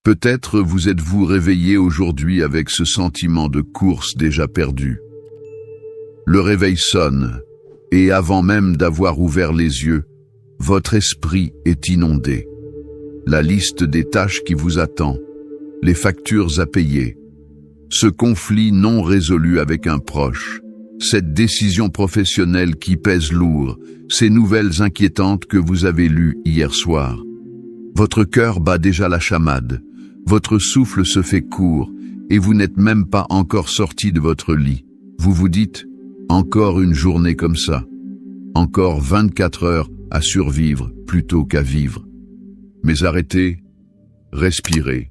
Peut-être vous êtes-vous réveillé aujourd'hui avec ce sentiment de course déjà perdu. Le réveil sonne, et avant même d'avoir ouvert les yeux, votre esprit est inondé. La liste des tâches qui vous attend, les factures à payer, ce conflit non résolu avec un proche, cette décision professionnelle qui pèse lourd, ces nouvelles inquiétantes que vous avez lues hier soir. Votre cœur bat déjà la chamade, votre souffle se fait court et vous n'êtes même pas encore sorti de votre lit. Vous vous dites, encore une journée comme ça, encore 24 heures à survivre plutôt qu'à vivre. Mais arrêtez, respirez.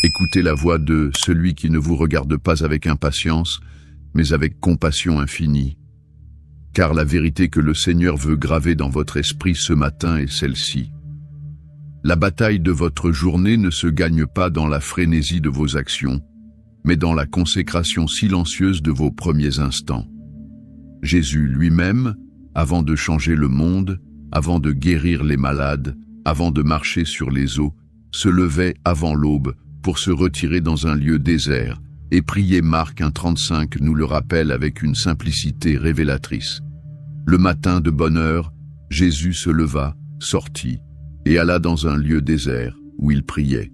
Écoutez la voix de celui qui ne vous regarde pas avec impatience, mais avec compassion infinie. Car la vérité que le Seigneur veut graver dans votre esprit ce matin est celle-ci. La bataille de votre journée ne se gagne pas dans la frénésie de vos actions, mais dans la consécration silencieuse de vos premiers instants. Jésus lui-même, avant de changer le monde, avant de guérir les malades, avant de marcher sur les eaux, se levait avant l'aube pour se retirer dans un lieu désert, et prier. Marc 1,35 nous le rappelle avec une simplicité révélatrice. Le matin de bonne heure, Jésus se leva, sortit, et alla dans un lieu désert où il priait.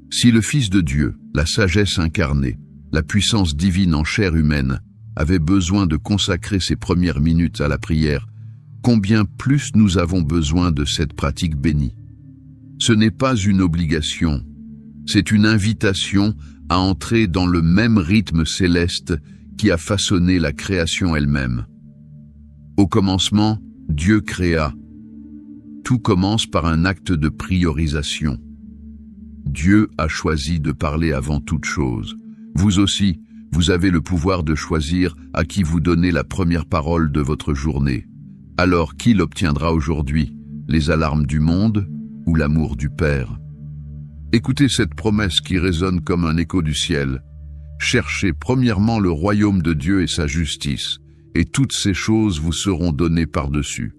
Si le Fils de Dieu, la sagesse incarnée, la puissance divine en chair humaine, avait besoin de consacrer ses premières minutes à la prière, combien plus nous avons besoin de cette pratique bénie. Ce n'est pas une obligation, c'est une invitation à entrer dans le même rythme céleste qui a façonné la création elle-même. Au commencement, Dieu créa. Tout commence par un acte de priorisation. Dieu a choisi de parler avant toute chose. Vous aussi, vous avez le pouvoir de choisir à qui vous donnez la première parole de votre journée. Alors qui l'obtiendra aujourd'hui? Les alarmes du monde ou l'amour du Père? Écoutez cette promesse qui résonne comme un écho du ciel. Cherchez premièrement le royaume de Dieu et sa justice, et toutes ces choses vous seront données par-dessus.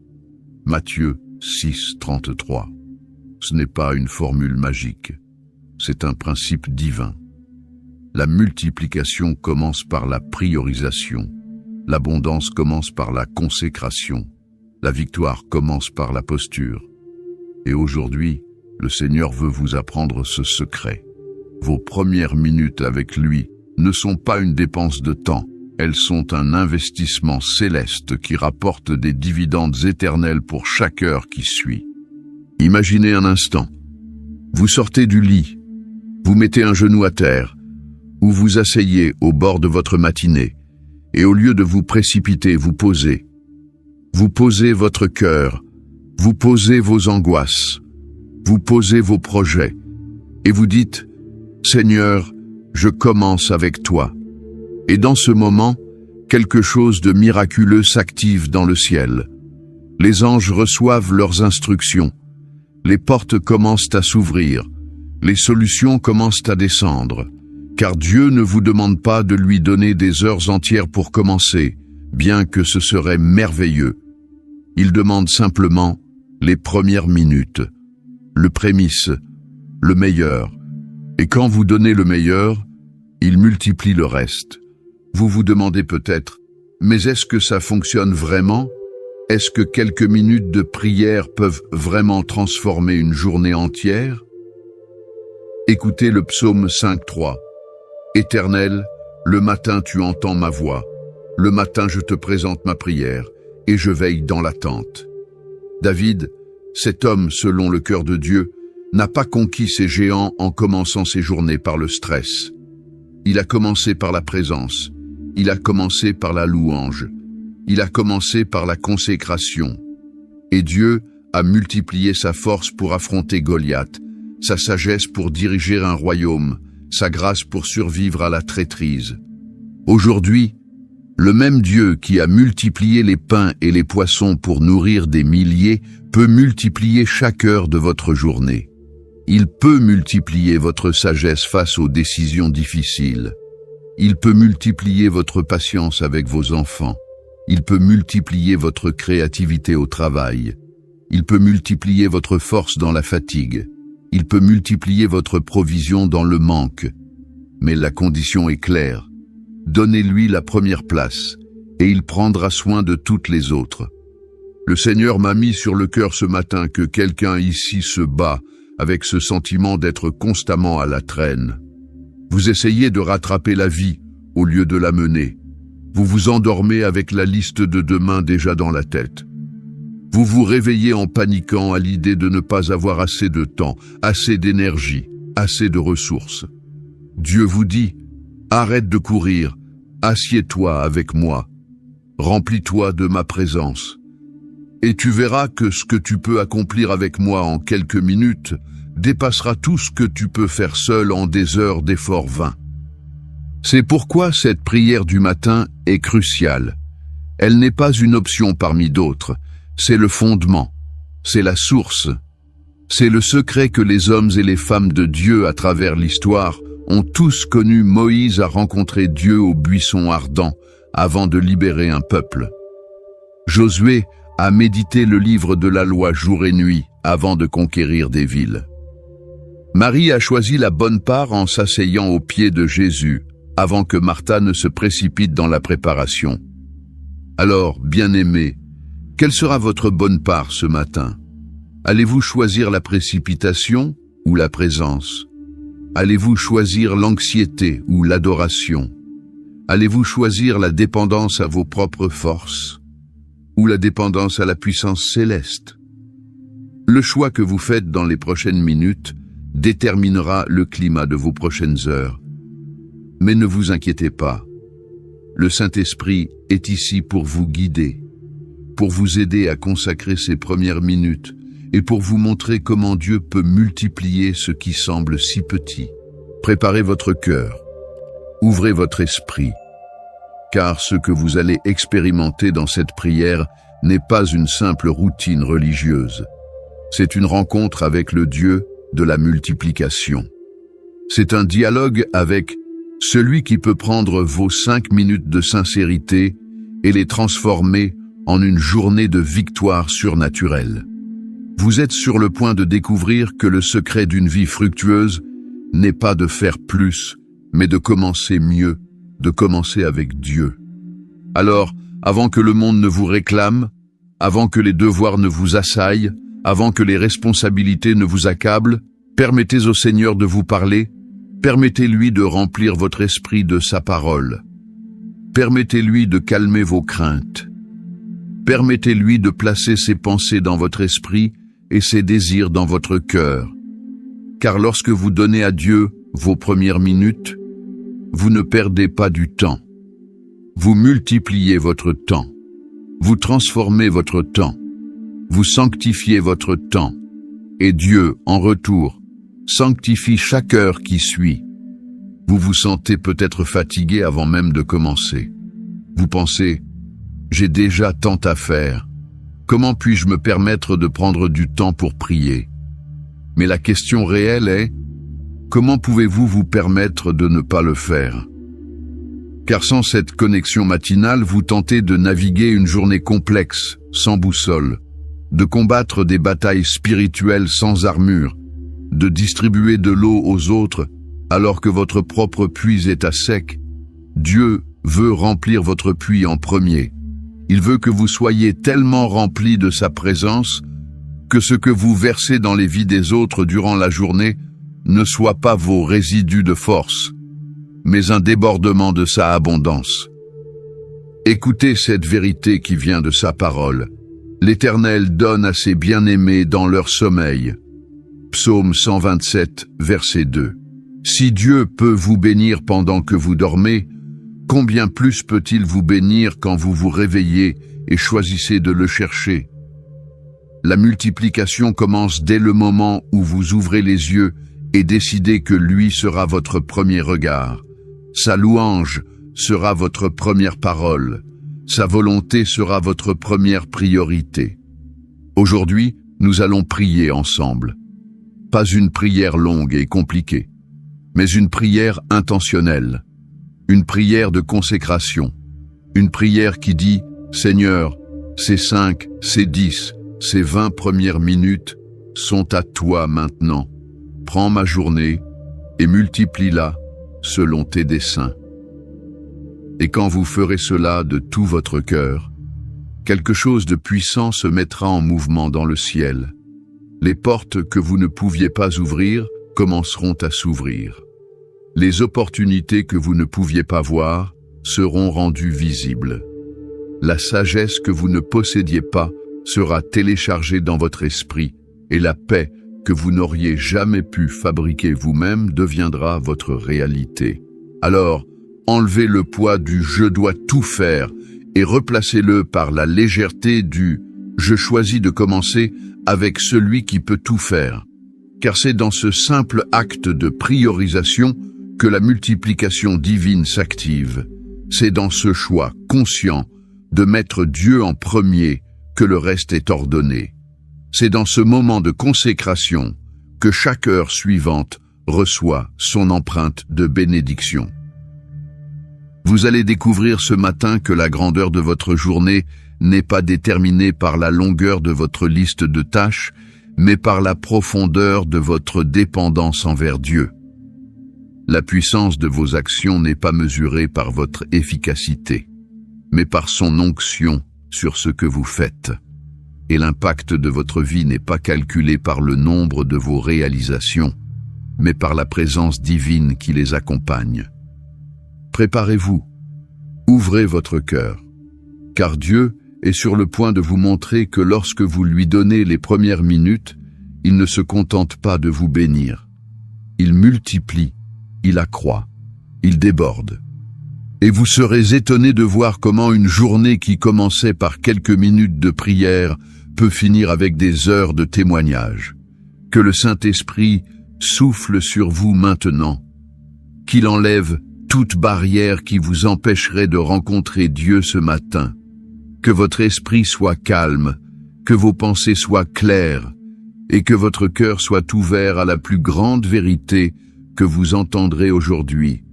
Matthieu 6,33. Ce n'est pas une formule magique, c'est un principe divin. La multiplication commence par la priorisation, l'abondance commence par la consécration, la victoire commence par la posture. Et aujourd'hui, le Seigneur veut vous apprendre ce secret. Vos premières minutes avec lui ne sont pas une dépense de temps, elles sont un investissement céleste qui rapporte des dividendes éternels pour chaque heure qui suit. Imaginez un instant. Vous sortez du lit, vous mettez un genou à terre, ou vous asseyez au bord de votre matinée, et au lieu de vous précipiter, vous posez. Vous posez votre cœur, vous posez vos angoisses, vous posez vos projets, et vous dites, « Seigneur, je commence avec toi. » Et dans ce moment, quelque chose de miraculeux s'active dans le ciel. Les anges reçoivent leurs instructions, les portes commencent à s'ouvrir, les solutions commencent à descendre, car Dieu ne vous demande pas de lui donner des heures entières pour commencer, bien que ce serait merveilleux. Il demande simplement les premières minutes, le prémisse, le meilleur. Et quand vous donnez le meilleur, il multiplie le reste. Vous vous demandez peut-être, mais est-ce que ça fonctionne vraiment? Est-ce que quelques minutes de prière peuvent vraiment transformer une journée entière? Écoutez le psaume 5,3. Éternel, le matin tu entends ma voix. Le matin je te présente ma prière, et je veille dans l'attente. David, cet homme selon le cœur de Dieu, n'a pas conquis ses géants en commençant ses journées par le stress. Il a commencé par la présence, il a commencé par la louange, il a commencé par la consécration. Et Dieu a multiplié sa force pour affronter Goliath, sa sagesse pour diriger un royaume, sa grâce pour survivre à la traîtrise. Aujourd'hui, le même Dieu qui a multiplié les pains et les poissons pour nourrir des milliers peut multiplier chaque heure de votre journée. Il peut multiplier votre sagesse face aux décisions difficiles. Il peut multiplier votre patience avec vos enfants. Il peut multiplier votre créativité au travail. Il peut multiplier votre force dans la fatigue. Il peut multiplier votre provision dans le manque. Mais la condition est claire. Donnez-lui la première place, et il prendra soin de toutes les autres. Le Seigneur m'a mis sur le cœur ce matin que quelqu'un ici se bat avec ce sentiment d'être constamment à la traîne. Vous essayez de rattraper la vie au lieu de la mener. Vous vous endormez avec la liste de demain déjà dans la tête. Vous vous réveillez en paniquant à l'idée de ne pas avoir assez de temps, assez d'énergie, assez de ressources. Dieu vous dit, arrête de courir, assieds-toi avec moi, remplis-toi de ma présence. Et tu verras que ce que tu peux accomplir avec moi en quelques minutes dépassera tout ce que tu peux faire seul en des heures d'efforts vains. C'est pourquoi cette prière du matin est cruciale. Elle n'est pas une option parmi d'autres, c'est le fondement, c'est la source. C'est le secret que les hommes et les femmes de Dieu à travers l'histoire ont tous connu. Moïse a rencontré Dieu au buisson ardent avant de libérer un peuple. Josué a médité le livre de la loi jour et nuit avant de conquérir des villes. Marie a choisi la bonne part en s'asseyant aux pieds de Jésus avant que Martha ne se précipite dans la préparation. Alors, bien-aimés, quelle sera votre bonne part ce matin? Allez-vous choisir la précipitation ou la présence? Allez-vous choisir l'anxiété ou l'adoration? Allez-vous choisir la dépendance à vos propres forces ou la dépendance à la puissance céleste? Le choix que vous faites dans les prochaines minutes déterminera le climat de vos prochaines heures. Mais ne vous inquiétez pas. Le Saint-Esprit est ici pour vous guider, pour vous aider à consacrer ces premières minutes et pour vous montrer comment Dieu peut multiplier ce qui semble si petit. Préparez votre cœur, ouvrez votre esprit, car ce que vous allez expérimenter dans cette prière n'est pas une simple routine religieuse. C'est une rencontre avec le Dieu de la multiplication. C'est un dialogue avec celui qui peut prendre vos 5 minutes de sincérité et les transformer en une journée de victoire surnaturelle. Vous êtes sur le point de découvrir que le secret d'une vie fructueuse n'est pas de faire plus, mais de commencer mieux, de commencer avec Dieu. Alors, avant que le monde ne vous réclame, avant que les devoirs ne vous assaillent, avant que les responsabilités ne vous accablent, permettez au Seigneur de vous parler, permettez-lui de remplir votre esprit de sa parole. Permettez-lui de calmer vos craintes. Permettez-lui de placer ses pensées dans votre esprit et ses désirs dans votre cœur. Car lorsque vous donnez à Dieu vos premières minutes, vous ne perdez pas du temps. Vous multipliez votre temps. Vous transformez votre temps. Vous sanctifiez votre temps. Et Dieu, en retour, sanctifie chaque heure qui suit. Vous vous sentez peut-être fatigué avant même de commencer. Vous pensez, j'ai déjà tant à faire. Comment puis-je me permettre de prendre du temps pour prier? Mais la question réelle est, comment pouvez-vous vous permettre de ne pas le faire? Car sans cette connexion matinale, vous tentez de naviguer une journée complexe, sans boussole, de combattre des batailles spirituelles sans armure, de distribuer de l'eau aux autres alors que votre propre puits est à sec. Dieu veut remplir votre puits en premier. Il veut que vous soyez tellement remplis de sa présence que ce que vous versez dans les vies des autres durant la journée ne soit pas vos résidus de force, mais un débordement de sa abondance. Écoutez cette vérité qui vient de sa parole. L'Éternel donne à ses bien-aimés dans leur sommeil. Psaume 127, verset 2. Si Dieu peut vous bénir pendant que vous dormez, combien plus peut-il vous bénir quand vous vous réveillez et choisissez de le chercher? La multiplication commence dès le moment où vous ouvrez les yeux et décidez que lui sera votre premier regard. Sa louange sera votre première parole. Sa volonté sera votre première priorité. Aujourd'hui, nous allons prier ensemble. Pas une prière longue et compliquée, mais une prière intentionnelle. Une prière de consécration. Une prière qui dit « Seigneur, ces 5, ces 10, ces 20 premières minutes sont à toi maintenant. prends ma journée et multiplie-la selon tes desseins. Et quand vous ferez cela de tout votre cœur, quelque chose de puissant se mettra en mouvement dans le ciel. Les portes que vous ne pouviez pas ouvrir commenceront à s'ouvrir. Les opportunités que vous ne pouviez pas voir seront rendues visibles. La sagesse que vous ne possédiez pas sera téléchargée dans votre esprit, et la paix que vous n'auriez jamais pu fabriquer vous-même deviendra votre réalité. Alors, enlevez le poids du « je dois tout faire » et replacez-le par la légèreté du « je choisis de commencer avec celui qui peut tout faire ». Car c'est dans ce simple acte de priorisation que la multiplication divine s'active. C'est dans ce choix conscient de mettre Dieu en premier que le reste est ordonné. C'est dans ce moment de consécration que chaque heure suivante reçoit son empreinte de bénédiction. Vous allez découvrir ce matin que la grandeur de votre journée n'est pas déterminée par la longueur de votre liste de tâches, mais par la profondeur de votre dépendance envers Dieu. La puissance de vos actions n'est pas mesurée par votre efficacité, mais par son onction sur ce que vous faites. Et l'impact de votre vie n'est pas calculé par le nombre de vos réalisations, mais par la présence divine qui les accompagne. Préparez-vous, ouvrez votre cœur, car Dieu est sur le point de vous montrer que lorsque vous lui donnez les premières minutes, il ne se contente pas de vous bénir. Il multiplie, il accroît, il déborde. Et vous serez étonné de voir comment une journée qui commençait par quelques minutes de prière peut finir avec des heures de témoignage. Que le Saint-Esprit souffle sur vous maintenant, qu'il enlève toute barrière qui vous empêcherait de rencontrer Dieu ce matin. Que votre esprit soit calme, que vos pensées soient claires, et que votre cœur soit ouvert à la plus grande vérité que vous entendrez aujourd'hui.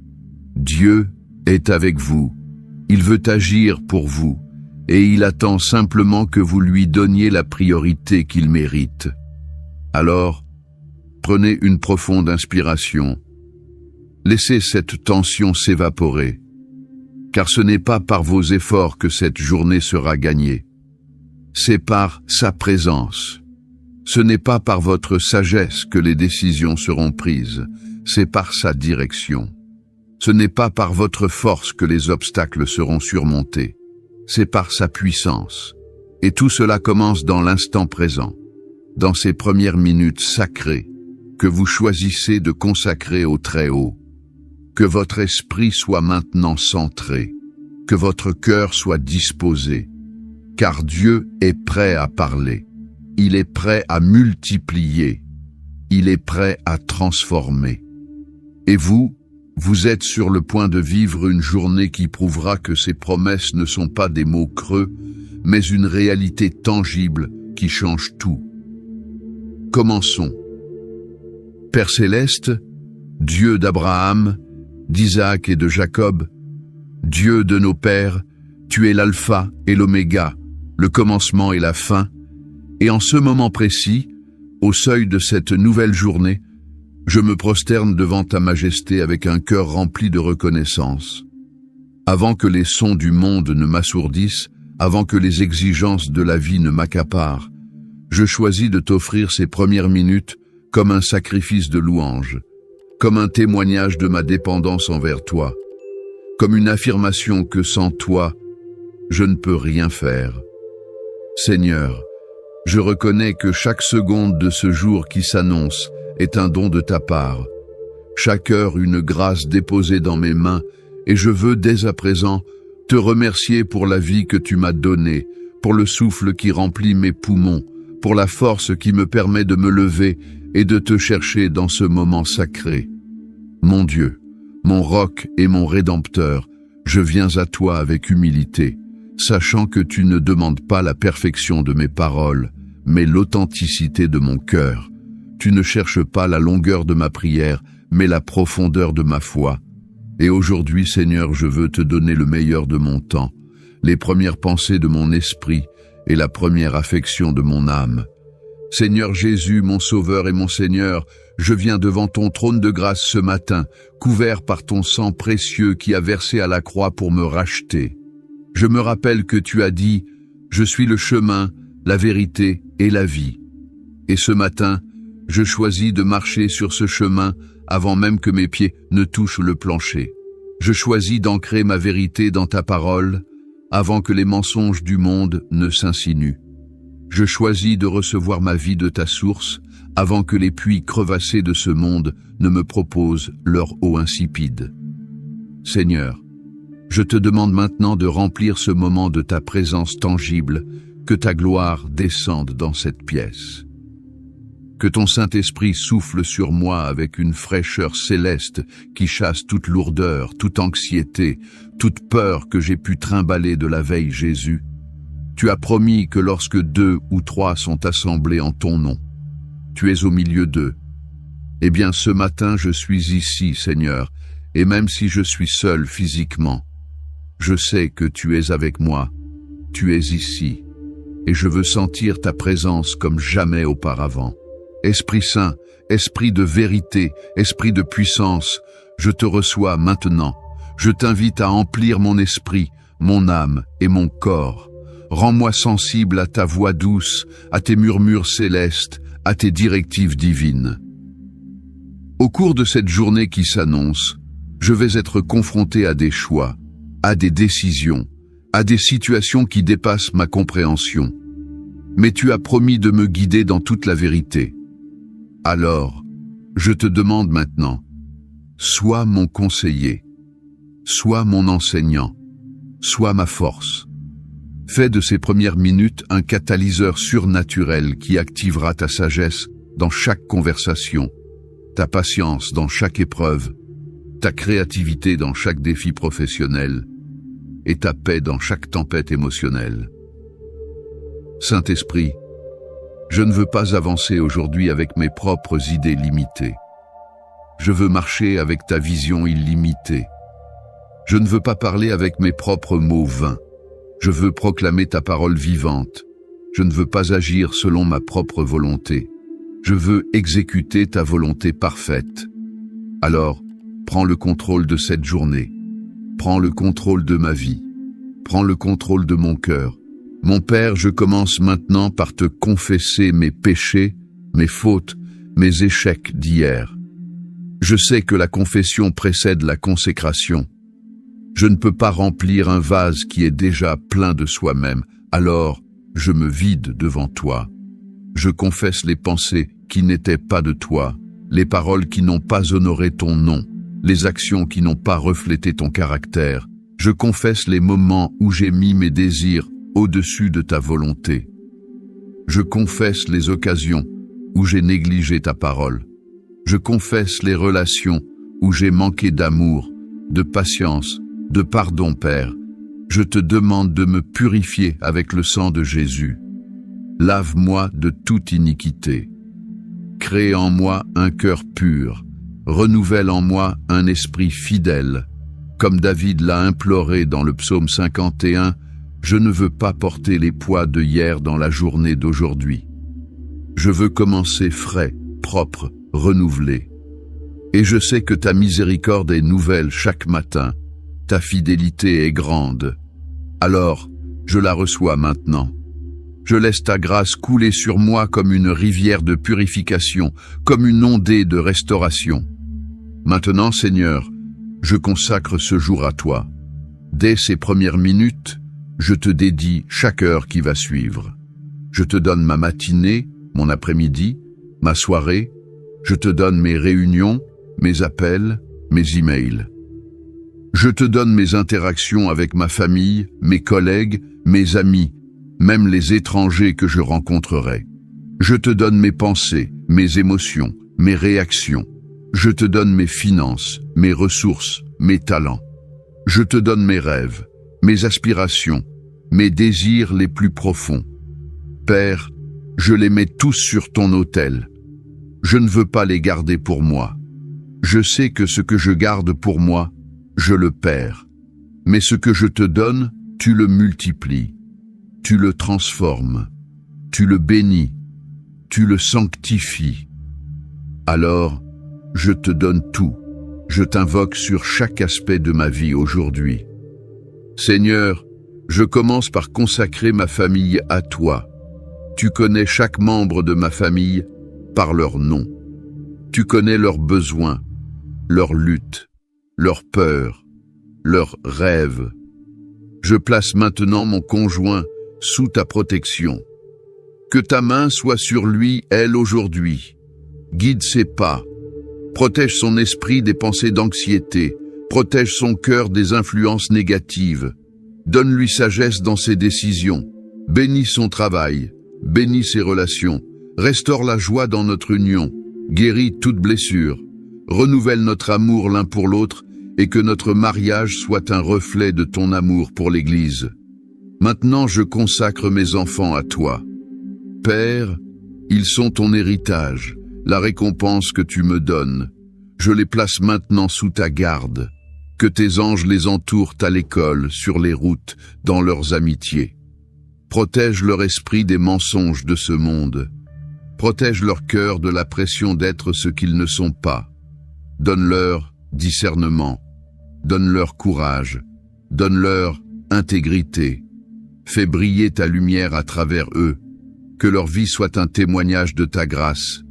Dieu est avec vous. Il veut agir pour vous, et il attend simplement que vous lui donniez la priorité qu'il mérite. Alors, prenez une profonde inspiration. Laissez cette tension s'évaporer, car ce n'est pas par vos efforts que cette journée sera gagnée. C'est par sa présence. Ce n'est pas par votre sagesse que les décisions seront prises, c'est par sa direction. Ce n'est pas par votre force que les obstacles seront surmontés, c'est par sa puissance. Et tout cela commence dans l'instant présent, dans ces premières minutes sacrées que vous choisissez de consacrer au Très-Haut. Que votre esprit soit maintenant centré, que votre cœur soit disposé, car Dieu est prêt à parler, il est prêt à multiplier, il est prêt à transformer. Et vous êtes sur le point de vivre une journée qui prouvera que ces promesses ne sont pas des mots creux, mais une réalité tangible qui change tout. Commençons. Père céleste, Dieu d'Abraham, d'Isaac et de Jacob, Dieu de nos pères, tu es l'alpha et l'oméga, le commencement et la fin, et en ce moment précis, au seuil de cette nouvelle journée, je me prosterne devant ta majesté avec un cœur rempli de reconnaissance. Avant que les sons du monde ne m'assourdissent, avant que les exigences de la vie ne m'accaparent, je choisis de t'offrir ces premières minutes comme un sacrifice de louange, comme un témoignage de ma dépendance envers toi, comme une affirmation que sans toi, je ne peux rien faire. Seigneur, je reconnais que chaque seconde de ce jour qui s'annonce est un don de ta part, chaque heure une grâce déposée dans mes mains, et je veux dès à présent te remercier pour la vie que tu m'as donnée, pour le souffle qui remplit mes poumons, pour la force qui me permet de me lever et de te chercher dans ce moment sacré. Mon Dieu, mon roc et mon rédempteur, je viens à toi avec humilité, sachant que tu ne demandes pas la perfection de mes paroles, mais l'authenticité de mon cœur. Tu ne cherches pas la longueur de ma prière, mais la profondeur de ma foi. Et aujourd'hui, Seigneur, je veux te donner le meilleur de mon temps, les premières pensées de mon esprit et la première affection de mon âme. Seigneur Jésus, mon Sauveur et mon Seigneur, je viens devant ton trône de grâce ce matin, couvert par ton sang précieux qui a versé à la croix pour me racheter. Je me rappelle que tu as dit « Je suis le chemin, la vérité et la vie ». Et ce matin, je choisis de marcher sur ce chemin avant même que mes pieds ne touchent le plancher. Je choisis d'ancrer ma vérité dans ta parole avant que les mensonges du monde ne s'insinuent. Je choisis de recevoir ma vie de ta source avant que les puits crevassés de ce monde ne me proposent leur eau insipide. Seigneur, je te demande maintenant de remplir ce moment de ta présence tangible, que ta gloire descende dans cette pièce. Que ton Saint-Esprit souffle sur moi avec une fraîcheur céleste qui chasse toute lourdeur, toute anxiété, toute peur que j'ai pu trimballer de la veille, Jésus. Tu as promis que lorsque 2 ou 3 sont assemblés en ton nom, tu es au milieu d'eux. Eh bien, ce matin, je suis ici, Seigneur, et même si je suis seul physiquement, je sais que tu es avec moi, tu es ici, et je veux sentir ta présence comme jamais auparavant. Esprit Saint, Esprit de vérité, Esprit de puissance, je te reçois maintenant. Je t'invite à emplir mon esprit, mon âme et mon corps. Rends-moi sensible à ta voix douce, à tes murmures célestes, à tes directives divines. Au cours de cette journée qui s'annonce, je vais être confronté à des choix, à des décisions, à des situations qui dépassent ma compréhension. Mais tu as promis de me guider dans toute la vérité. Alors, je te demande maintenant, sois mon conseiller, sois mon enseignant, sois ma force. Fais de ces premières minutes un catalyseur surnaturel qui activera ta sagesse dans chaque conversation, ta patience dans chaque épreuve, ta créativité dans chaque défi professionnel et ta paix dans chaque tempête émotionnelle. Saint-Esprit, je ne veux pas avancer aujourd'hui avec mes propres idées limitées. Je veux marcher avec ta vision illimitée. Je ne veux pas parler avec mes propres mots vains. Je veux proclamer ta parole vivante. Je ne veux pas agir selon ma propre volonté. Je veux exécuter ta volonté parfaite. Alors, prends le contrôle de cette journée. Prends le contrôle de ma vie. Prends le contrôle de mon cœur. Mon Père, je commence maintenant par te confesser mes péchés, mes fautes, mes échecs d'hier. Je sais que la confession précède la consécration. Je ne peux pas remplir un vase qui est déjà plein de soi-même, alors je me vide devant toi. Je confesse les pensées qui n'étaient pas de toi, les paroles qui n'ont pas honoré ton nom, les actions qui n'ont pas reflété ton caractère. Je confesse les moments où j'ai mis mes désirs au-dessus de ta volonté. Je confesse les occasions où j'ai négligé ta parole. Je confesse les relations où j'ai manqué d'amour, de patience, de pardon, Père. Je te demande de me purifier avec le sang de Jésus. Lave-moi de toute iniquité. Crée en moi un cœur pur. Renouvelle en moi un esprit fidèle. Comme David l'a imploré dans le psaume 51, je ne veux pas porter les poids de hier dans la journée d'aujourd'hui. Je veux commencer frais, propre, renouvelé. Et je sais que ta miséricorde est nouvelle chaque matin. Ta fidélité est grande. Alors, je la reçois maintenant. Je laisse ta grâce couler sur moi comme une rivière de purification, comme une ondée de restauration. Maintenant, Seigneur, je consacre ce jour à toi. Dès ces premières minutes, je te dédie chaque heure qui va suivre. Je te donne ma matinée, mon après-midi, ma soirée. Je te donne mes réunions, mes appels, mes emails. Je te donne mes interactions avec ma famille, mes collègues, mes amis, même les étrangers que je rencontrerai. Je te donne mes pensées, mes émotions, mes réactions. Je te donne mes finances, mes ressources, mes talents. Je te donne mes rêves, mes aspirations, mes désirs les plus profonds. Père, je les mets tous sur ton autel. Je ne veux pas les garder pour moi. Je sais que ce que je garde pour moi, je le perds. Mais ce que je te donne, tu le multiplies. Tu le transformes. Tu le bénis. tu le sanctifies. Alors, je te donne tout, je t'invoque sur chaque aspect de ma vie aujourd'hui. Seigneur, je commence par consacrer ma famille à toi. Tu connais chaque membre de ma famille par leur nom. Tu connais leurs besoins, leurs luttes, leurs peurs, leurs rêves. Je place maintenant mon conjoint sous ta protection. Que ta main soit sur lui, elle, aujourd'hui. Guide ses pas. Protège son esprit des pensées d'anxiété. Protège son cœur des influences négatives. Donne-lui sagesse dans ses décisions. Bénis son travail. Bénis ses relations. Restaure la joie dans notre union. Guéris toute blessure. Renouvelle notre amour l'un pour l'autre et que notre mariage soit un reflet de ton amour pour l'Église. Maintenant, je consacre mes enfants à toi. Père, ils sont ton héritage, la récompense que tu me donnes. Je les place maintenant sous ta garde. Que tes anges les entourent à l'école, sur les routes, dans leurs amitiés. Protège leur esprit des mensonges de ce monde. Protège leur cœur de la pression d'être ce qu'ils ne sont pas. Donne-leur discernement. Donne-leur courage. Donne-leur intégrité. Fais briller ta lumière à travers eux. Que leur vie soit un témoignage de ta grâce.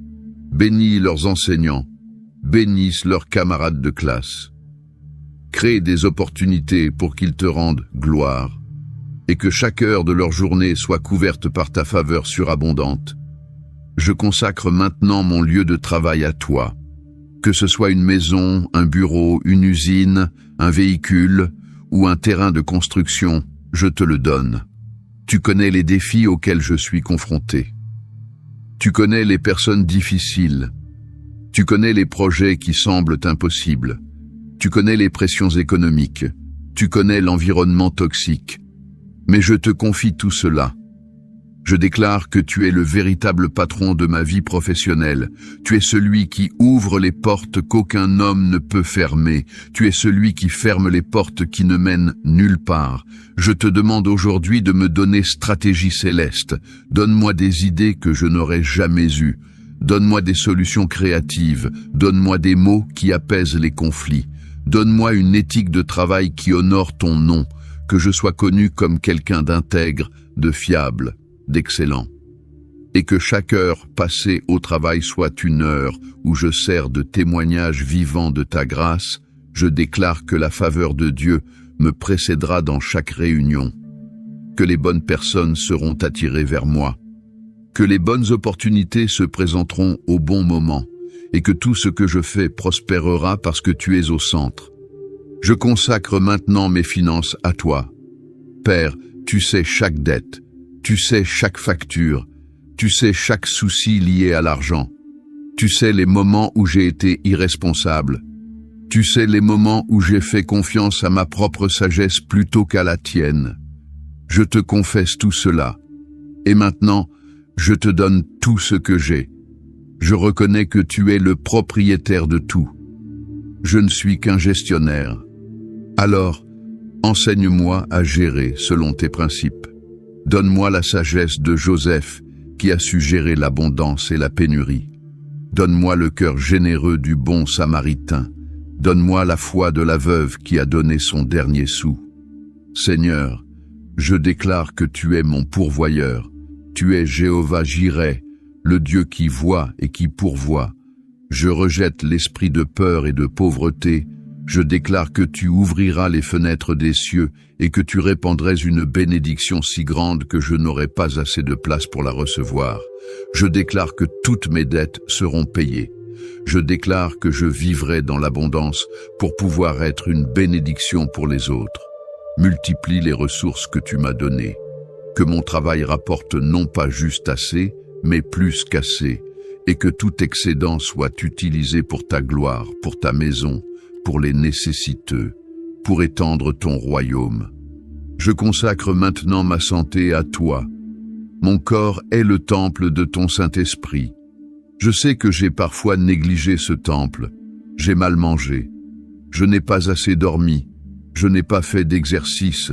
Bénis leurs enseignants. Bénisse leurs camarades de classe. Crée des opportunités pour qu'ils te rendent gloire. Et que chaque heure de leur journée soit couverte par ta faveur surabondante. Je consacre maintenant mon lieu de travail à toi. Que ce soit une maison, un bureau, une usine, un véhicule ou un terrain de construction, je te le donne. Tu connais les défis auxquels je suis confronté. Tu connais les personnes difficiles. Tu connais les projets qui semblent impossibles. Tu connais les pressions économiques. Tu connais l'environnement toxique. Mais je te confie tout cela. Je déclare que tu es le véritable patron de ma vie professionnelle. Tu es celui qui ouvre les portes qu'aucun homme ne peut fermer. Tu es celui qui ferme les portes qui ne mènent nulle part. Je te demande aujourd'hui de me donner stratégie céleste. Donne-moi des idées que je n'aurais jamais eues. Donne-moi des solutions créatives. Donne-moi des mots qui apaisent les conflits. Donne-moi une éthique de travail qui honore ton nom. Que je sois connu comme quelqu'un d'intègre, de fiable, d'excellent. Et que chaque heure passée au travail soit une heure où je sers de témoignage vivant de ta grâce. Je déclare que la faveur de Dieu me précédera dans chaque réunion. Que les bonnes personnes seront attirées vers moi. Que les bonnes opportunités se présenteront au bon moment. Et que tout ce que je fais prospérera parce que tu es au centre. Je consacre maintenant mes finances à toi. Père, tu sais chaque dette. Tu sais chaque facture, tu sais chaque souci lié à l'argent. Tu sais les moments où j'ai été irresponsable. Tu sais les moments où j'ai fait confiance à ma propre sagesse plutôt qu'à la tienne. Je te confesse tout cela. Et maintenant, je te donne tout ce que j'ai. Je reconnais que tu es le propriétaire de tout. Je ne suis qu'un gestionnaire. Alors, enseigne-moi à gérer selon tes principes. Donne-moi la sagesse de Joseph, qui a su gérer l'abondance et la pénurie. Donne-moi le cœur généreux du bon Samaritain. Donne-moi la foi de la veuve qui a donné son dernier sou. Seigneur, je déclare que tu es mon pourvoyeur. Tu es Jéhovah Jireh, le Dieu qui voit et qui pourvoit. Je rejette l'esprit de peur et de pauvreté. Je déclare que tu ouvriras les fenêtres des cieux et que tu répandrais une bénédiction si grande que je n'aurai pas assez de place pour la recevoir. Je déclare que toutes mes dettes seront payées. Je déclare que je vivrai dans l'abondance pour pouvoir être une bénédiction pour les autres. Multiplie les ressources que tu m'as données. Que mon travail rapporte non pas juste assez, mais plus qu'assez, et que tout excédent soit utilisé pour ta gloire, pour ta maison, pour les nécessiteux, pour étendre ton royaume. Je consacre maintenant ma santé à toi. Mon corps est le temple de ton Saint-Esprit. Je sais que j'ai parfois négligé ce temple. J'ai mal mangé. Je n'ai pas assez dormi. Je n'ai pas fait d'exercice.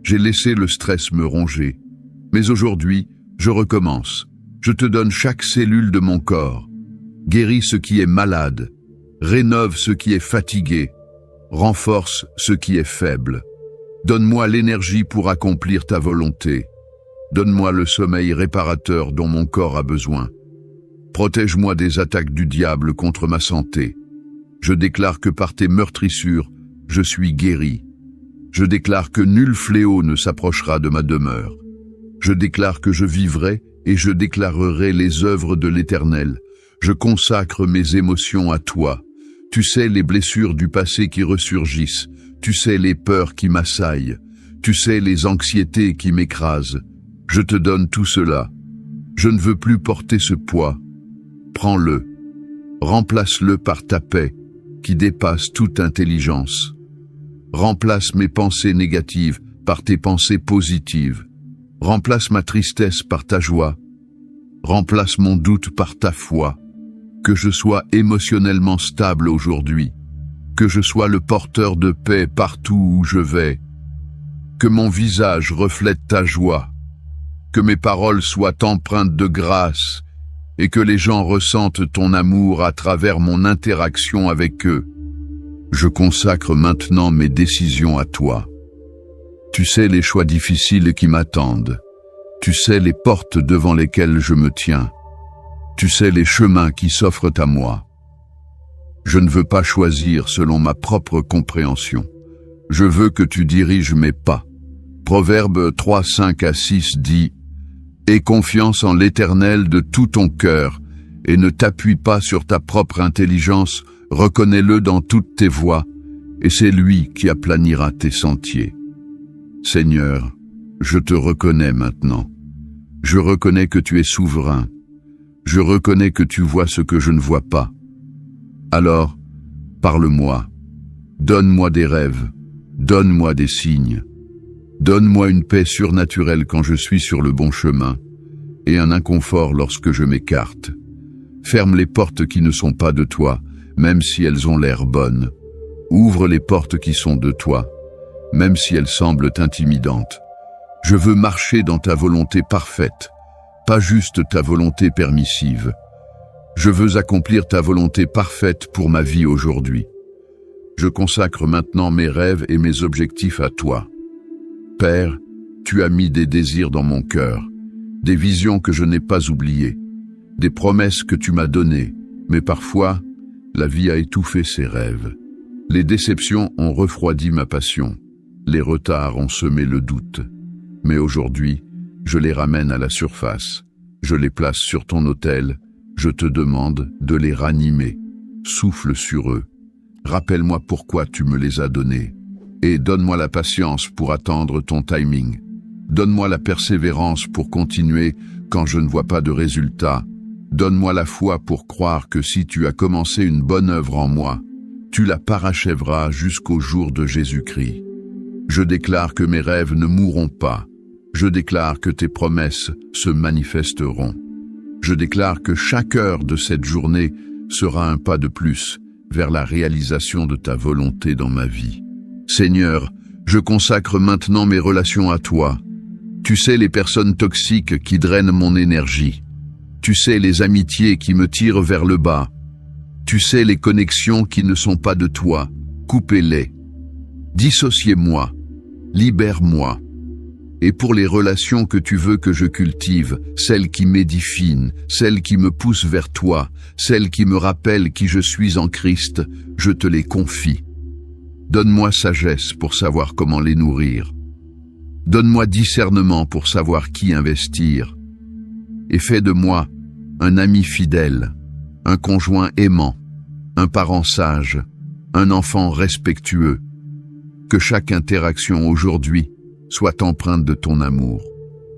J'ai laissé le stress me ronger. Mais aujourd'hui, je recommence. Je te donne chaque cellule de mon corps. Guéris ce qui est malade. Rénove ce qui est fatigué. Renforce ce qui est faible. Donne-moi l'énergie pour accomplir ta volonté. Donne-moi le sommeil réparateur dont mon corps a besoin. Protège-moi des attaques du diable contre ma santé. Je déclare que par tes meurtrissures, je suis guéri. Je déclare que nul fléau ne s'approchera de ma demeure. Je déclare que je vivrai et je déclarerai les œuvres de l'Éternel. Je consacre mes émotions à toi. Tu sais les blessures du passé qui ressurgissent. Tu sais les peurs qui m'assaillent. Tu sais les anxiétés qui m'écrasent. Je te donne tout cela. Je ne veux plus porter ce poids. Prends-le. Remplace-le par ta paix, qui dépasse toute intelligence. Remplace mes pensées négatives par tes pensées positives. Remplace ma tristesse par ta joie. Remplace mon doute par ta foi. Que je sois émotionnellement stable aujourd'hui. Que je sois le porteur de paix partout où je vais. Que mon visage reflète ta joie. Que mes paroles soient empreintes de grâce et que les gens ressentent ton amour à travers mon interaction avec eux. Je consacre maintenant mes décisions à toi. Tu sais les choix difficiles qui m'attendent. Tu sais les portes devant lesquelles je me tiens. Tu sais les chemins qui s'offrent à moi. Je ne veux pas choisir selon ma propre compréhension. Je veux que tu diriges mes pas. Proverbe 3, 5 à 6 dit « Aie confiance en l'Éternel de tout ton cœur et ne t'appuie pas sur ta propre intelligence, reconnais-le dans toutes tes voies, et c'est lui qui aplanira tes sentiers. » Seigneur, je te reconnais maintenant. Je reconnais que tu es souverain. Je reconnais que tu vois ce que je ne vois pas. Alors, parle-moi. Donne-moi des rêves. Donne-moi des signes. Donne-moi une paix surnaturelle quand je suis sur le bon chemin et un inconfort lorsque je m'écarte. Ferme les portes qui ne sont pas de toi, même si elles ont l'air bonnes. Ouvre les portes qui sont de toi, même si elles semblent intimidantes. Je veux marcher dans ta volonté parfaite, pas juste ta volonté permissive. Je veux accomplir ta volonté parfaite pour ma vie aujourd'hui. Je consacre maintenant mes rêves et mes objectifs à toi. Père, tu as mis des désirs dans mon cœur, des visions que je n'ai pas oubliées, des promesses que tu m'as données, mais parfois, la vie a étouffé ces rêves. Les déceptions ont refroidi ma passion, les retards ont semé le doute. Mais aujourd'hui, je les ramène à la surface, je les place sur ton autel, je te demande de les ranimer. Souffle sur eux. Rappelle-moi pourquoi tu me les as donnés. Et donne-moi la patience pour attendre ton timing. Donne-moi la persévérance pour continuer quand je ne vois pas de résultat. Donne-moi la foi pour croire que si tu as commencé une bonne œuvre en moi, tu la parachèveras jusqu'au jour de Jésus-Christ. Je déclare que mes rêves ne mourront pas. Je déclare que tes promesses se manifesteront. Je déclare que chaque heure de cette journée sera un pas de plus vers la réalisation de ta volonté dans ma vie. Seigneur, je consacre maintenant mes relations à toi. Tu sais les personnes toxiques qui drainent mon énergie. Tu sais les amitiés qui me tirent vers le bas. Tu sais les connexions qui ne sont pas de toi. Coupez-les. Dissociez-moi. Libère-moi. Et pour les relations que tu veux que je cultive, celles qui m'édifient, celles qui me poussent vers toi, celles qui me rappellent qui je suis en Christ, je te les confie. Donne-moi sagesse pour savoir comment les nourrir. Donne-moi discernement pour savoir qui investir. Et fais de moi un ami fidèle, un conjoint aimant, un parent sage, un enfant respectueux. Que chaque interaction aujourd'hui soit empreinte de ton amour.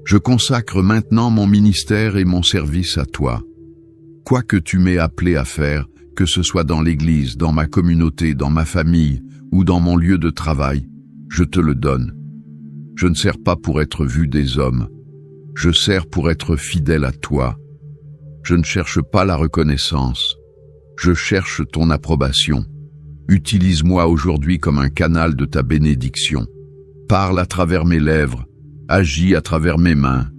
Je consacre maintenant mon ministère et mon service à toi. Quoi que tu m'aies appelé à faire, que ce soit dans l'Église, dans ma communauté, dans ma famille ou dans mon lieu de travail, je te le donne. Je ne sers pas pour être vu des hommes. Je sers pour être fidèle à toi. Je ne cherche pas la reconnaissance. Je cherche ton approbation. Utilise-moi aujourd'hui comme un canal de ta bénédiction. Parle à travers mes lèvres, agis à travers mes mains,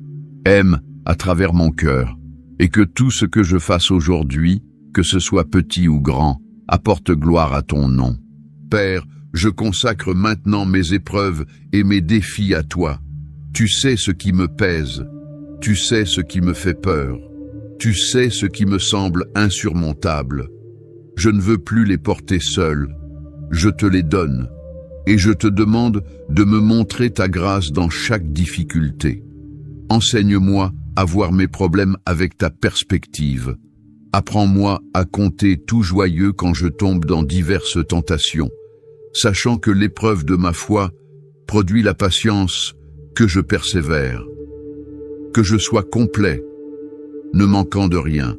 aime à travers mon cœur. et que tout ce que je fasse aujourd'hui, que ce soit petit ou grand, apporte gloire à ton nom. Père, je consacre maintenant mes épreuves et mes défis à toi. Tu sais ce qui me pèse, tu sais ce qui me fait peur, tu sais ce qui me semble insurmontable. Je ne veux plus les porter seul, je te les donne, et je te demande de me montrer ta grâce dans chaque difficulté. Enseigne-moi à voir mes problèmes avec ta perspective. Apprends-moi à compter tout joyeux quand je tombe dans diverses tentations, sachant que l'épreuve de ma foi produit la patience, que je persévère, que je sois complet, ne manquant de rien.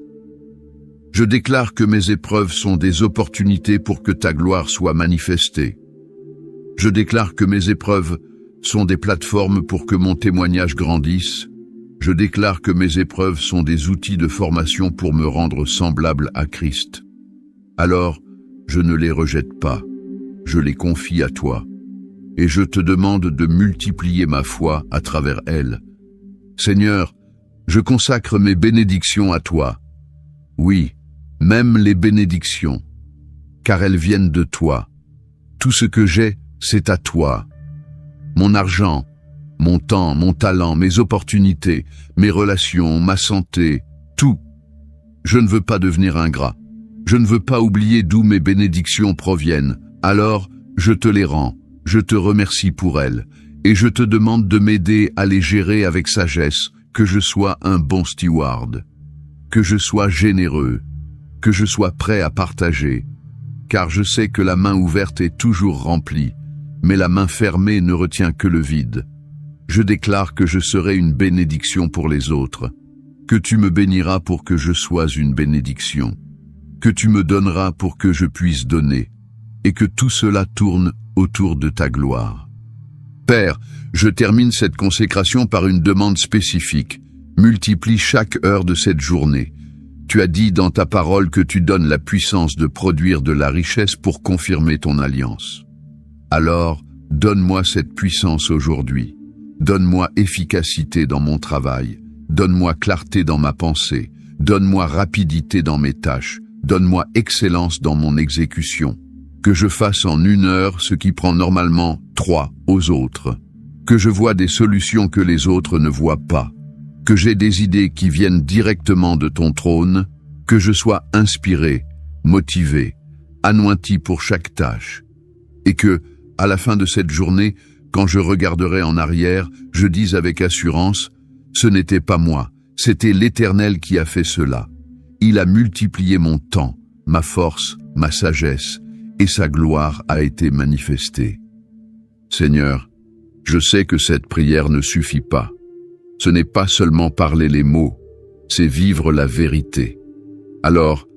Je déclare que mes épreuves sont des opportunités pour que ta gloire soit manifestée. Je déclare que mes épreuves sont des plateformes pour que mon témoignage grandisse. Je déclare que mes épreuves sont des outils de formation pour me rendre semblable à Christ. Alors, je ne les rejette pas, je les confie à toi, et je te demande de multiplier ma foi à travers elles. Seigneur, je consacre mes bénédictions à toi. Oui, même les bénédictions, car elles viennent de toi. Tout ce que j'ai, c'est à toi. Mon argent, mon temps, mon talent, mes opportunités, mes relations, ma santé, tout. Je ne veux pas devenir ingrat. Je ne veux pas oublier d'où mes bénédictions proviennent. Alors, je te les rends. Je te remercie pour elles. Et je te demande de m'aider à les gérer avec sagesse, que je sois un bon steward, que je sois généreux, que je sois prêt à partager. Car je sais que la main ouverte est toujours remplie, mais la main fermée ne retient que le vide. Je déclare que je serai une bénédiction pour les autres, que tu me béniras pour que je sois une bénédiction, que tu me donneras pour que je puisse donner, et que tout cela tourne autour de ta gloire. Père, je termine cette consécration par une demande spécifique. Multiplie chaque heure de cette journée. Tu as dit dans ta parole que tu donnes la puissance de produire de la richesse pour confirmer ton alliance. Alors, donne-moi cette puissance aujourd'hui. Donne-moi efficacité dans mon travail, donne-moi clarté dans ma pensée, donne-moi rapidité dans mes tâches, donne-moi excellence dans mon exécution. Que je fasse en 1 heure ce qui prend normalement 3 aux autres. Que je vois des solutions que les autres ne voient pas. Que j'ai des idées qui viennent directement de ton trône. Que je sois inspiré, motivé, anointi pour chaque tâche. Et que, à la fin de cette journée, quand je regarderai en arrière, je dis avec assurance, ce n'était pas moi, c'était l'Éternel qui a fait cela. Il a multiplié mon temps, ma force, ma sagesse, et sa gloire a été manifestée. Seigneur, je sais que cette prière ne suffit pas. Ce n'est pas seulement parler les mots, c'est vivre la vérité. Alors,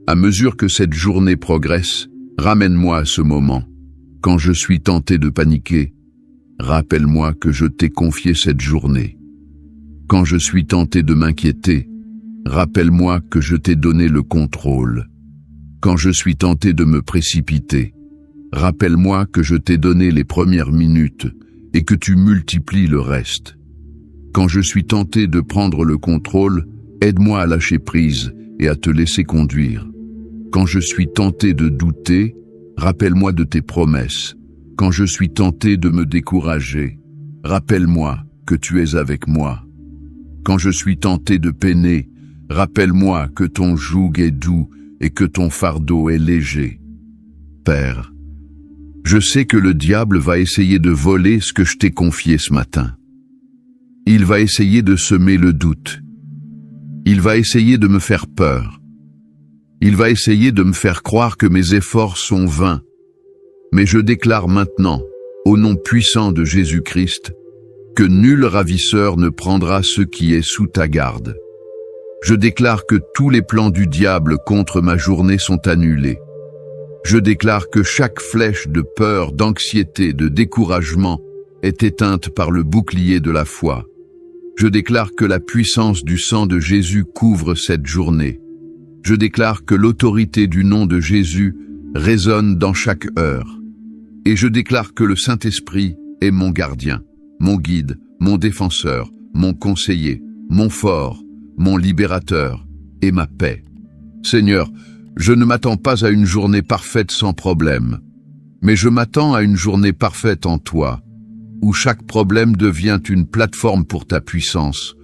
à mesure que cette journée progresse, ramène-moi à ce moment. Quand je suis tenté de paniquer, rappelle-moi que je t'ai confié cette journée. Quand je suis tenté de m'inquiéter, rappelle-moi que je t'ai donné le contrôle. Quand je suis tenté de me précipiter, rappelle-moi que je t'ai donné les premières minutes et que tu multiplies le reste. Quand je suis tenté de prendre le contrôle, aide-moi à lâcher prise et à te laisser conduire. Quand je suis tenté de douter, rappelle-moi de tes promesses. Quand je suis tenté de me décourager, rappelle-moi que tu es avec moi. Quand je suis tenté de peiner, rappelle-moi que ton joug est doux et que ton fardeau est léger. Père, je sais que le diable va essayer de voler ce que je t'ai confié ce matin. Il va essayer de semer le doute. Il va essayer de me faire peur. Il va essayer de me faire croire que mes efforts sont vains. Mais je déclare maintenant, au nom puissant de Jésus-Christ, que nul ravisseur ne prendra ce qui est sous ta garde. Je déclare que tous les plans du diable contre ma journée sont annulés. Je déclare que chaque flèche de peur, d'anxiété, de découragement est éteinte par le bouclier de la foi. Je déclare que la puissance du sang de Jésus couvre cette journée. Je déclare que l'autorité du nom de Jésus résonne dans chaque heure. Et je déclare que le Saint-Esprit est mon gardien, mon guide, mon défenseur, mon conseiller, mon fort, mon libérateur et ma paix. Seigneur, je ne m'attends pas à une journée parfaite sans problème, mais je m'attends à une journée parfaite en toi, où chaque problème devient une plateforme pour ta puissance,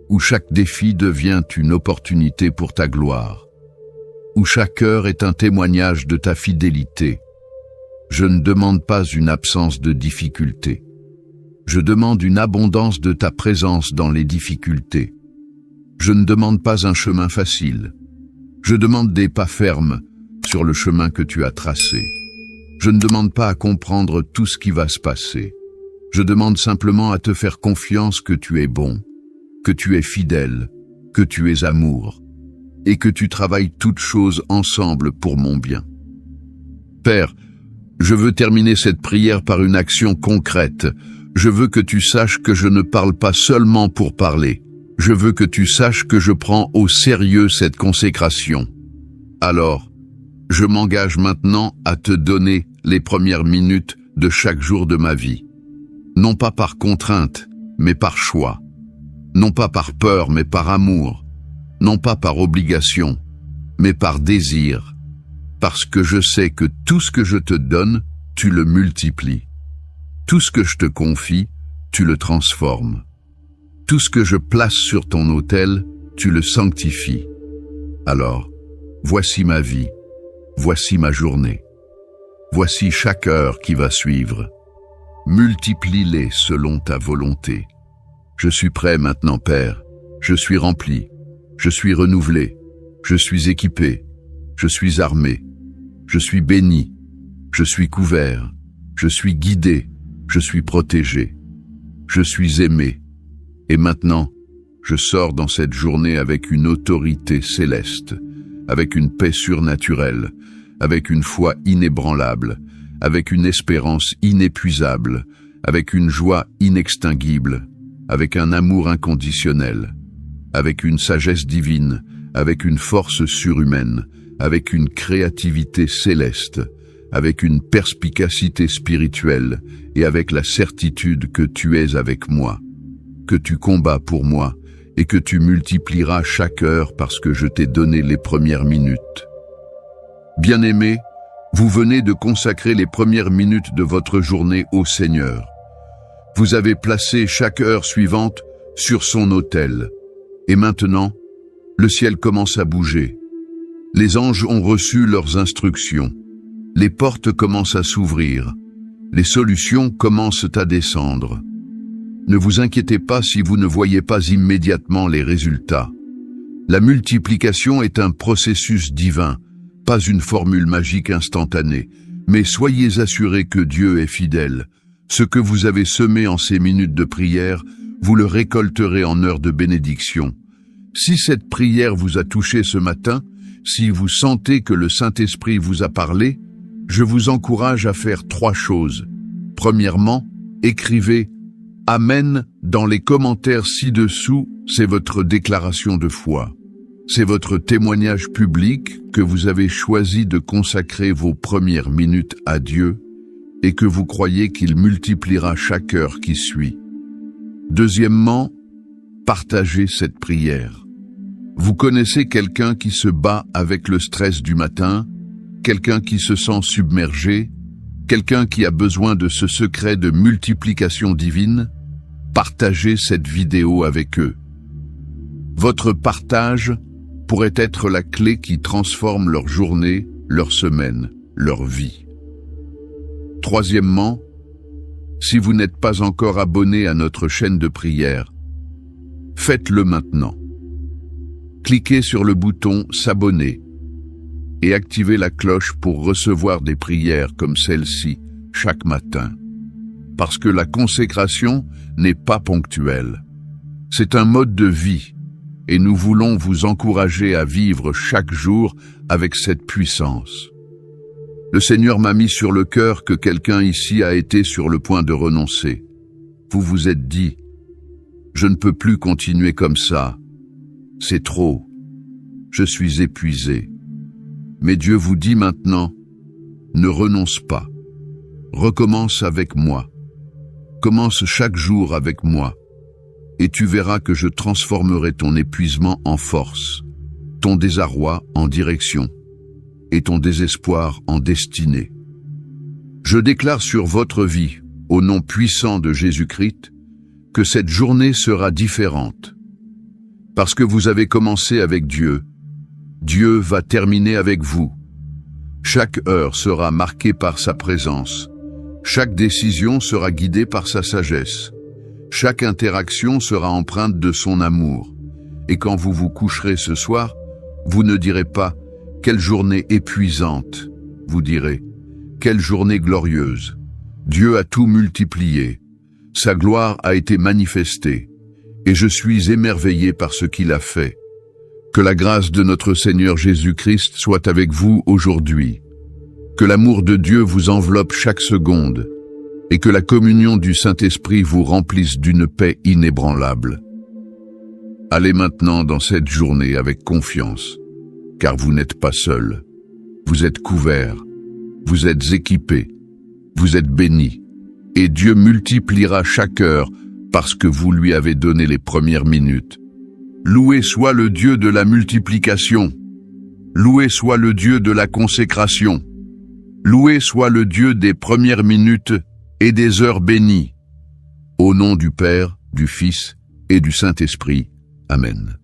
où chaque défi devient une opportunité pour ta gloire, où chaque heure est un témoignage de ta fidélité. Je ne demande pas une absence de difficultés. Je demande une abondance de ta présence dans les difficultés. Je ne demande pas un chemin facile. Je demande des pas fermes sur le chemin que tu as tracé. Je ne demande pas à comprendre tout ce qui va se passer. Je demande simplement à te faire confiance que tu es bon, que tu es fidèle, que tu es amour, et que tu travailles toutes choses ensemble pour mon bien. Père, je veux terminer cette prière par une action concrète. Je veux que tu saches que je ne parle pas seulement pour parler. Je veux que tu saches que je prends au sérieux cette consécration. Alors, je m'engage maintenant à te donner les premières minutes de chaque jour de ma vie. Non pas par contrainte, mais par choix. Non pas par peur, mais par amour. Non pas par obligation, mais par désir. Parce que je sais que tout ce que je te donne, tu le multiplies. Tout ce que je te confie, tu le transformes. Tout ce que je place sur ton autel, tu le sanctifies. Alors, voici ma vie, voici ma journée. Voici chaque heure qui va suivre. Multiplie-les selon ta volonté. Je suis prêt maintenant, Père. Je suis rempli. Je suis renouvelé. Je suis équipé. Je suis armé. Je suis béni. Je suis couvert. Je suis guidé. Je suis protégé. Je suis aimé. Et maintenant, je sors dans cette journée avec une autorité céleste, avec une paix surnaturelle, avec une foi inébranlable, avec une espérance inépuisable, avec une joie inextinguible, avec un amour inconditionnel, avec une sagesse divine, avec une force surhumaine, avec une créativité céleste, avec une perspicacité spirituelle et avec la certitude que tu es avec moi, que tu combats pour moi et que tu multiplieras chaque heure parce que je t'ai donné les premières minutes. Bien-aimés, vous venez de consacrer les premières minutes de votre journée au Seigneur. Vous avez placé chaque heure suivante sur son autel. Et maintenant, le ciel commence à bouger. Les anges ont reçu leurs instructions. Les portes commencent à s'ouvrir. Les solutions commencent à descendre. Ne vous inquiétez pas si vous ne voyez pas immédiatement les résultats. La multiplication est un processus divin, pas une formule magique instantanée, mais soyez assurés que Dieu est fidèle. Ce que vous avez semé en ces minutes de prière, vous le récolterez en heures de bénédiction. Si cette prière vous a touché ce matin, si vous sentez que le Saint-Esprit vous a parlé, je vous encourage à faire 3 choses. Premièrement, écrivez « Amen » dans les commentaires ci-dessous, c'est votre déclaration de foi. C'est votre témoignage public que vous avez choisi de consacrer vos premières minutes à Dieu et que vous croyez qu'il multipliera chaque heure qui suit. Deuxièmement, partagez cette prière. Vous connaissez quelqu'un qui se bat avec le stress du matin, quelqu'un qui se sent submergé, quelqu'un qui a besoin de ce secret de multiplication divine? Partagez cette vidéo avec eux. Votre partage pourrait être la clé qui transforme leur journée, leur semaine, leur vie. Troisièmement, si vous n'êtes pas encore abonné à notre chaîne de prière, faites-le maintenant. Cliquez sur le bouton « S'abonner » et activez la cloche pour recevoir des prières comme celle-ci chaque matin. Parce que la consécration n'est pas ponctuelle. C'est un mode de vie et nous voulons vous encourager à vivre chaque jour avec cette puissance. Le Seigneur m'a mis sur le cœur que quelqu'un ici a été sur le point de renoncer. Vous vous êtes dit « Je ne peux plus continuer comme ça. C'est trop. Je suis épuisé. » Mais Dieu vous dit maintenant « Ne renonce pas. Recommence avec moi. Commence chaque jour avec moi. et tu verras que je transformerai ton épuisement en force, ton désarroi en direction, et ton désespoir en destinée. Je déclare sur votre vie, au nom puissant de Jésus-Christ, que cette journée sera différente. Parce que vous avez commencé avec Dieu, Dieu va terminer avec vous. Chaque heure sera marquée par sa présence. Chaque décision sera guidée par sa sagesse. Chaque interaction sera empreinte de son amour. Et quand vous vous coucherez ce soir, vous ne direz pas « Quelle journée épuisante !» Vous direz « Quelle journée glorieuse !» Dieu a tout multiplié. Sa gloire a été manifestée. Et je suis émerveillé par ce qu'il a fait. Que la grâce de notre Seigneur Jésus-Christ soit avec vous aujourd'hui. Que l'amour de Dieu vous enveloppe chaque seconde. Et que la communion du Saint-Esprit vous remplisse d'une paix inébranlable. Allez maintenant dans cette journée avec confiance, car vous n'êtes pas seul. Vous êtes couverts, vous êtes équipés, vous êtes bénis, et Dieu multipliera chaque heure parce que vous lui avez donné les premières minutes. Loué soit le Dieu de la multiplication. Loué soit le Dieu de la consécration. Loué soit le Dieu des premières minutes et des heures bénies. Au nom du Père, du Fils et du Saint-Esprit. Amen.